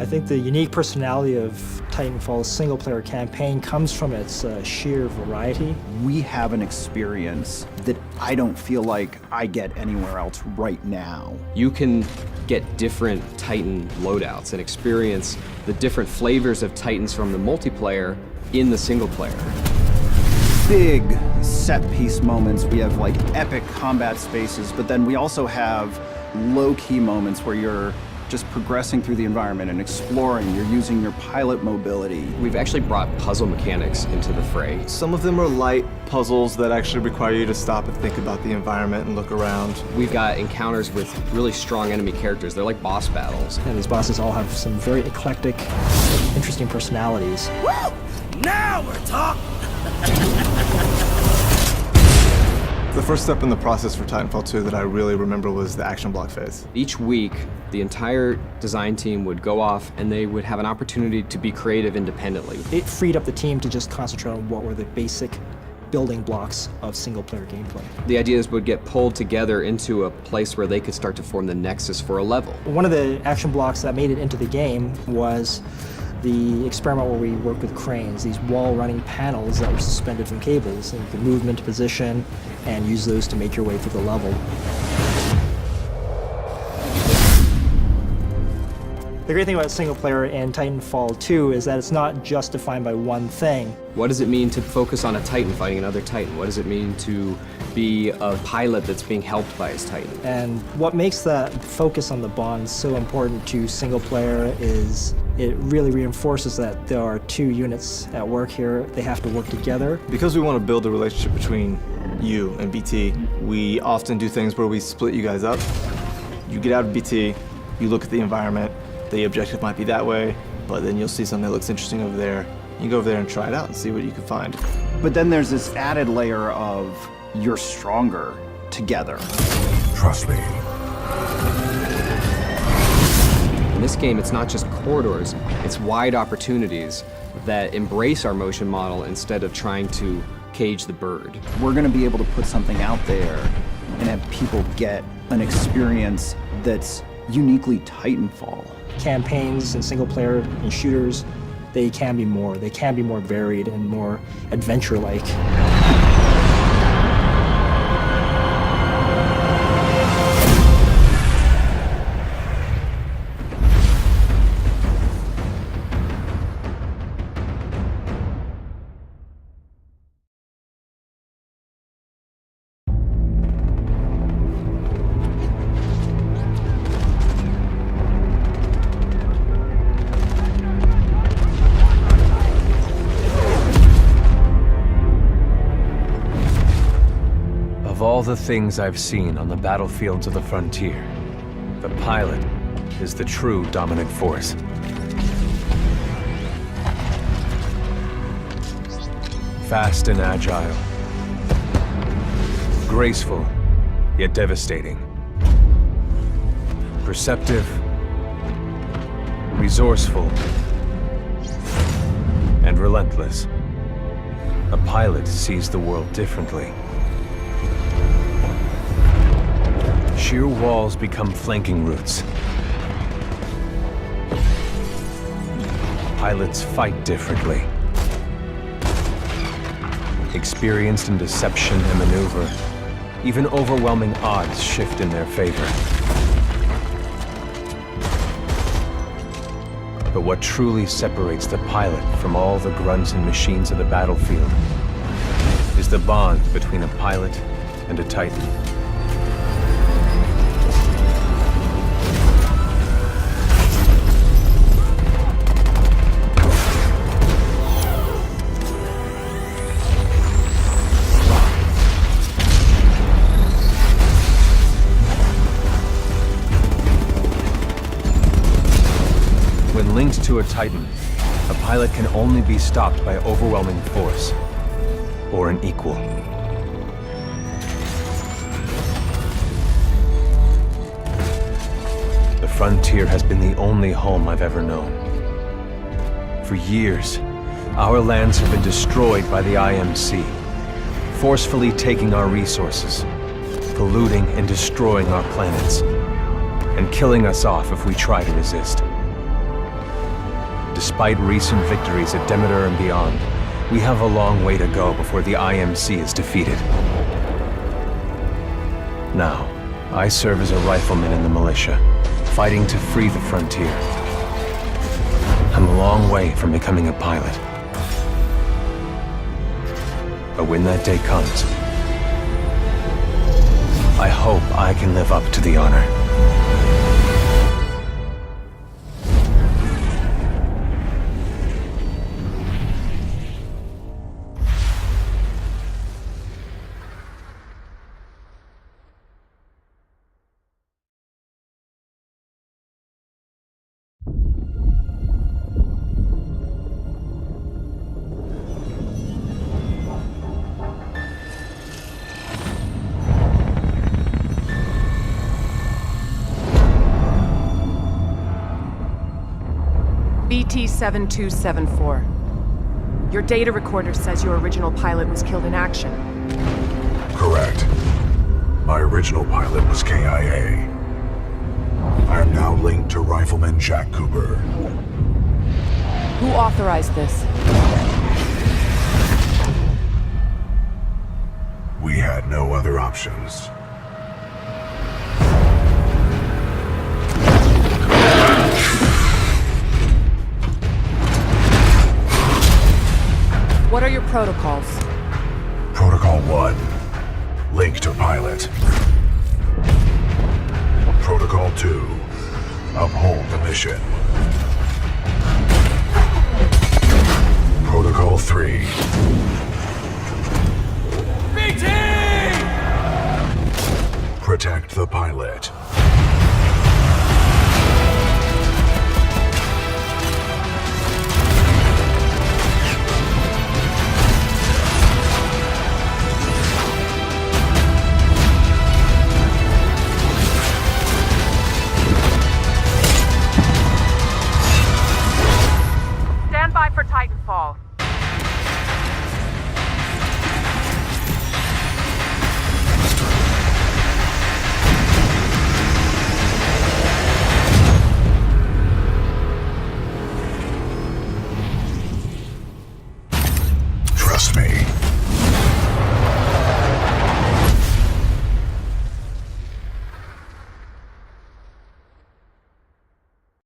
I think the unique personality of Titanfall's single-player campaign comes from its sheer variety. We have an experience that I don't feel like I get anywhere else right now. You can get different Titan loadouts and experience the different flavors of Titans from the multiplayer in the single player. Big set-piece moments. We have like epic combat spaces, but then we also have low-key moments where you're just progressing through the environment and exploring. You're using your pilot mobility. We've actually brought puzzle mechanics into the fray. Some of them are light puzzles that actually require you to stop and think about the environment and look around. We've got encounters with really strong enemy characters. They're like boss battles. And these bosses all have some very eclectic, interesting personalities. Woo! Now we're talking! The first step in the process for Titanfall 2 that I really remember was the action block phase. Each week, the entire design team would go off and they would have an opportunity to be creative independently. It freed up the team to just concentrate on what were the basic building blocks of single-player gameplay. The ideas would get pulled together into a place where they could start to form the nexus for a level. One of the action blocks that made it into the game was the experiment where we worked with cranes, these wall-running panels that were suspended from cables, and you could move them into position and use those to make your way through the level. The great thing about single player in Titanfall 2 is that it's not just defined by one thing. What does it mean to focus on a Titan fighting another Titan? What does it mean to be a pilot that's being helped by his Titan? And what makes that focus on the bonds so important to single player is it really reinforces that there are two units at work here. They have to work together. Because we want to build a relationship between you and BT, we often do things where we split you guys up. You get out of BT, you look at the environment, the objective might be that way, but then you'll see something that looks interesting over there. You go over there and try it out and see what you can find. But then there's this added layer of you're stronger together. Trust me. In this game, it's not just corridors, it's wide opportunities that embrace our motion model instead of trying to cage the bird. We're gonna be able to put something out there and have people get an experience that's uniquely Titanfall. Campaigns and single player and shooters, they can be more. They can be more varied and more adventure-like. Of all the things I've seen on the battlefields of the frontier, the pilot is the true dominant force. Fast and agile. Graceful, yet devastating. Perceptive, resourceful, and relentless. A pilot sees the world differently. Sheer walls become flanking routes. Pilots fight differently. Experienced in deception and maneuver, even overwhelming odds shift in their favor. But what truly separates the pilot from all the grunts and machines of the battlefield is the bond between a pilot and a Titan. When linked to a Titan, a pilot can only be stopped by overwhelming force, or an equal. The frontier has been the only home I've ever known. For years, our lands have been destroyed by the IMC, forcefully taking our resources, polluting and destroying our planets, and killing us off if we try to resist. Despite recent victories at Demeter and beyond, we have a long way to go before the IMC is defeated. Now, I serve as a rifleman in the militia, fighting to free the frontier. I'm a long way from becoming a pilot. But when that day comes, I hope I can live up to the honor. BT-7274. Your data recorder says your original pilot was killed in action. Correct. My original pilot was KIA. I am now linked to Rifleman Jack Cooper. Who authorized this? We had no other options. What are your protocols? Protocol 1. Link to pilot. Protocol 2. Uphold the mission. Protocol 3. BT! Protect the pilot.